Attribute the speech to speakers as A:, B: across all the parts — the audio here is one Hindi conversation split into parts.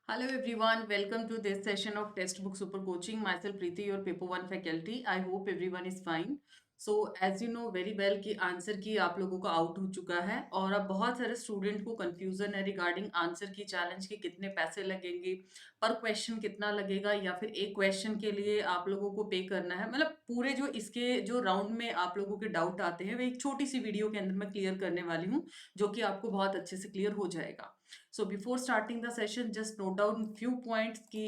A: Hello everyone, welcome to this session of Textbook Super Coaching. Myself Preeti, your paper one faculty. I hope everyone is fine. So as you know very well कि आंसर की आप लोगों का आउट हो चुका है और अब बहुत सारे स्टूडेंट को कंफ्यूजन है रिगार्डिंग आंसर की चैलेंज के कितने पैसे लगेंगे, पर क्वेश्चन कितना लगेगा या फिर एक क्वेश्चन के लिए आप लोगों को पे करना है। मतलब पूरे जो इसके जो राउंड में आप लोगों के डाउट आते हैं वो एक छोटी सी वीडियो के अंदर मैं क्लियर करने वाली हूँ, जो कि आपको बहुत अच्छे से क्लियर हो जाएगा। So before starting the session just note down few points कि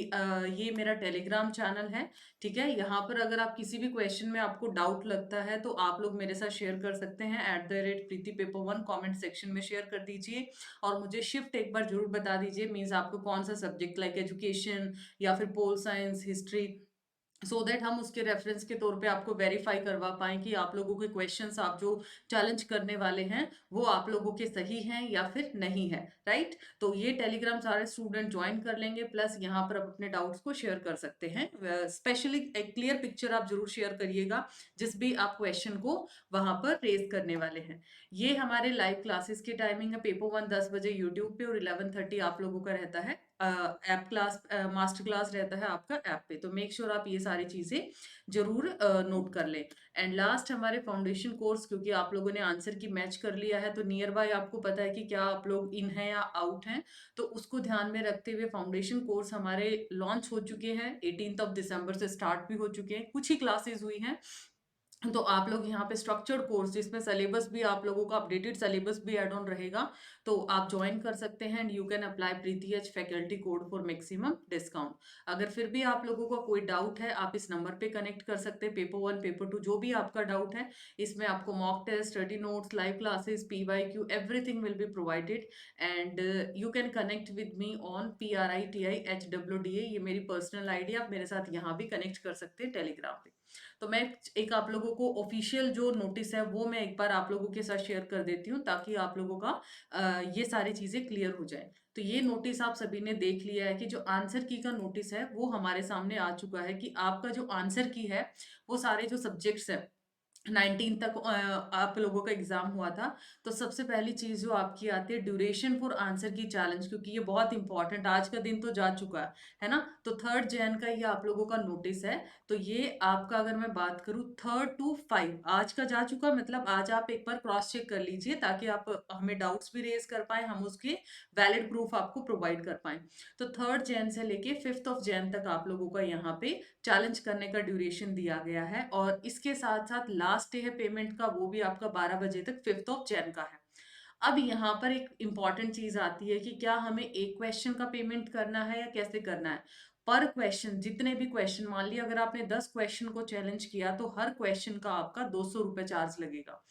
A: ये मेरा टेलीग्राम चैनल है। ठीक है, यहाँ पर अगर आप किसी भी क्वेश्चन में आपको डाउट लगता है तो आप लोग मेरे साथ शेयर कर सकते हैं @प्रीति पेपर वन कॉमेंट सेक्शन में शेयर कर दीजिए और मुझे शिफ्ट एक बार जरूर बता दीजिए मीन्स आपको कौन सा सब्जेक्ट लाइक एजुकेशन या फिर pol science history, so that हम उसके रेफरेंस के तौर पे आपको वेरीफाई करवा पाएं कि आप लोगों के क्वेश्चंस आप जो चैलेंज करने वाले हैं वो आप लोगों के सही हैं या फिर नहीं है। राइट, तो ये टेलीग्राम सारे स्टूडेंट ज्वाइन कर लेंगे, प्लस यहाँ पर आप अपने डाउट्स को शेयर कर सकते हैं। स्पेशली एक क्लियर पिक्चर आप जरूर शेयर करिएगा जिस भी आप क्वेश्चन को वहां पर रेज करने वाले हैं। ये हमारे लाइव क्लासेस की टाइमिंग है। पेपर वन 10 बजे यूट्यूब पे और 11:30 आप लोगों का रहता है ऐप क्लास, मास्टर क्लास रहता है आपका ऐप पे। तो मेक श्योर आप ये सारी चीजें जरूर नोट कर लें। एंड लास्ट हमारे फाउंडेशन कोर्स, क्योंकि आप लोगों ने आंसर की मैच कर लिया है तो नियर बाय आपको पता है कि क्या आप लोग इन है या आउट हैं, तो उसको ध्यान में रखते हुए फाउंडेशन कोर्स हमारे लॉन्च हो चुके हैं। 18 दिसंबर से स्टार्ट भी हो चुके हैं, कुछ ही क्लासेस हुई हैं। तो आप लोग यहाँ पे स्ट्रक्चर्ड कोर्स जिसमें सिलेबस भी आप लोगों का अपडेटेड सिलेबस भी एड ऑन रहेगा, तो आप ज्वाइन कर सकते हैं and you can apply Preeti H faculty code for maximum discount. अगर फिर भी आप लोगों का कोई डाउट है आप इस नंबर पे कनेक्ट कर सकते हैं। पेपर वन पेपर टू जो भी आपका डाउट है, इसमें आपको mock test, study notes, live classes, PYQ everything will be provided. And you can connect with me on PRITIHWDA, ये मेरी पर्सनल आईडी, आप मेरे साथ यहाँ भी कनेक्ट कर सकते हैं टेलीग्राम पे। तो मैं एक आप लोगों को ऑफिशियल जो नोटिस है वो मैं एक बार आप लोगों के साथ शेयर कर देती हूँ ताकि आप लोगों का ये सारी चीजें क्लियर हो जाए। तो ये नोटिस आप सभी ने देख लिया है कि जो आंसर की का नोटिस है वो हमारे सामने आ चुका है कि आपका जो आंसर की है वो सारे जो सब्जेक्ट्स है 19 तक आप लोगों का एग्जाम हुआ था। तो सबसे पहली चीज जो आपकी आती है ड्यूरेशन फॉर आंसर की चैलेंज, क्योंकि ये बहुत इंपॉर्टेंट, आज का दिन तो जा चुका है ना। तो 3 जैन का ये आप लोगों का नोटिस है। तो ये आपका अगर मैं बात करूं 3 to 5 आज का जा चुका, मतलब आज आप एक बार क्रॉस चेक कर लीजिए ताकि आप हमें डाउट्स भी रेज कर पाए, हम उसके वैलिड प्रूफ आपको प्रोवाइड कर पाए। तो 3 जैन से लेके 5 ऑफ जैन तक आप लोगों का यहाँ पे चैलेंज करने का ड्यूरेशन दिया गया है और इसके साथ साथ लास्ट डे है पेमेंट का, वो भी आपका 12 बजे तक 5 ऑफ जैन का है। अब यहाँ पर एक इंपॉर्टेंट चीज आती है कि क्या हमें एक क्वेश्चन का पेमेंट करना है या कैसे करना है। पर क्वेश्चन, जितने भी क्वेश्चन, मान लिया अगर आपने 10 क्वेश्चन को चैलेंज किया तो हर क्वेश्चन का आपका 200 रुपये चार्ज लगेगा।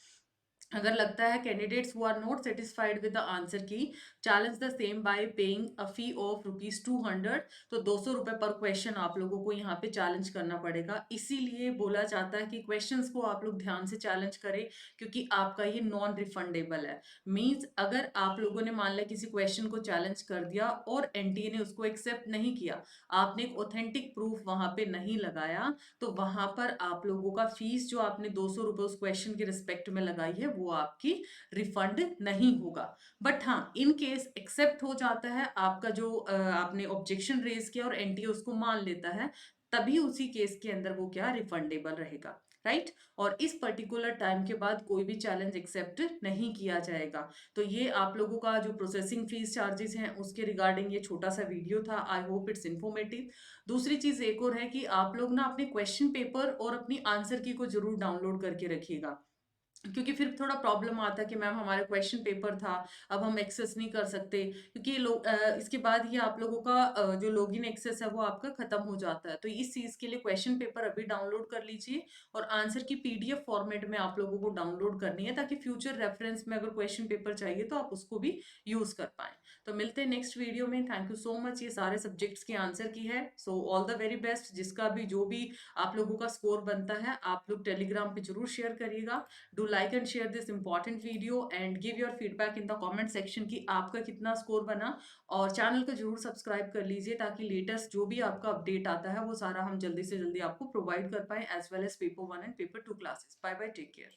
A: अगर लगता है candidates who are not satisfied with the answer की, challenge the same by paying a fee of ₹200, तो 200 रुपये पर क्वेश्चन आप लोगों को यहाँ पे चैलेंज करना पड़ेगा। इसीलिए बोला जाता है कि क्वेश्चंस को आप लोग ध्यान से चैलेंज करें, क्योंकि आपका ये नॉन रिफंडेबल है। मीन्स अगर आप लोगों ने मान लिया किसी क्वेश्चन को चैलेंज कर दिया और एनटीए ने उसको एक्सेप्ट नहीं किया, आपने एक ऑथेंटिक प्रूफ वहां पे नहीं लगाया, तो वहां पर आप लोगों का फीस जो आपने 200 रुपये उस क्वेश्चन के रिस्पेक्ट में लगाई है वो आपकी रिफंड नहीं होगा। बट हाँ, इन केस एक्सेप्ट हो जाता है आपका जो आपने ऑब्जेक्शन रेज किया और एनटीए उसको मान लेता है, तभी उसी केस के अंदर वो क्या रिफंडेबल रहेगा। राइट, और इस पर्टिकुलर टाइम के बाद कोई भी चैलेंज एक्सेप्ट नहीं किया जाएगा। तो ये आप लोगों का जो प्रोसेसिंग फीस चार्जेस हैं उसके रिगार्डिंग ये छोटा सा वीडियो था। I hope it's informative. दूसरी चीज एक और है कि आप लोग ना अपने क्वेश्चन पेपर और अपनी आंसर की को जरूर डाउनलोड करके रखिएगा, क्योंकि फिर थोड़ा प्रॉब्लम आता है कि मैम हमारा क्वेश्चन पेपर था, अब हम एक्सेस नहीं कर सकते, क्योंकि ये लोग इसके बाद ये आप लोगों का जो लॉगिन एक्सेस है वो आपका खत्म हो जाता है। तो इस चीज के लिए क्वेश्चन पेपर अभी डाउनलोड कर लीजिए और आंसर की PDF फॉर्मेट में आप लोगों को डाउनलोड करनी है ताकि फ्यूचर रेफरेंस में अगर क्वेश्चन पेपर चाहिए तो आप उसको भी यूज कर पाए। तो मिलते हैं नेक्स्ट वीडियो में। Thank you so much. ये सारे सब्जेक्ट्स के आंसर की है। So all the very best. जिसका भी जो भी आप लोगों का स्कोर बनता है आप लोग टेलीग्राम पे जरूर शेयर करिएगा। Do like and share this important video and give your feedback in the comment section कि आपका कितना स्कोर बना। और चैनल को जरूर सब्सक्राइब कर लीजिए ताकि लेटेस्ट जो भी आपका अपडेट आता है वो सारा हम जल्दी से जल्दी आपको प्रोवाइड कर पाए, as well as paper one and paper two classes. Bye bye, take care.